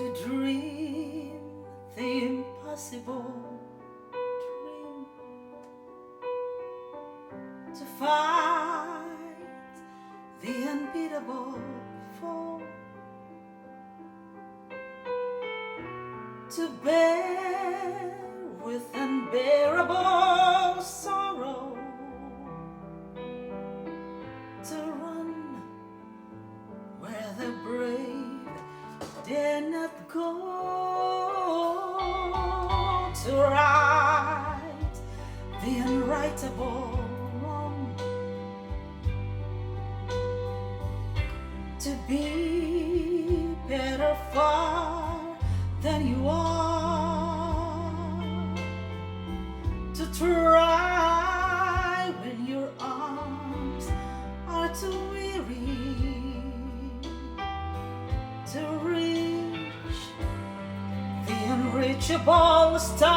to dream the impossible, dream to fight the unbeatable foe, to bear with unbearable sorrow, to run where the brave dare not go, to right the unrightable wrong, to be better far than you are, to try when your arms are too weary, to reach the unreachable star.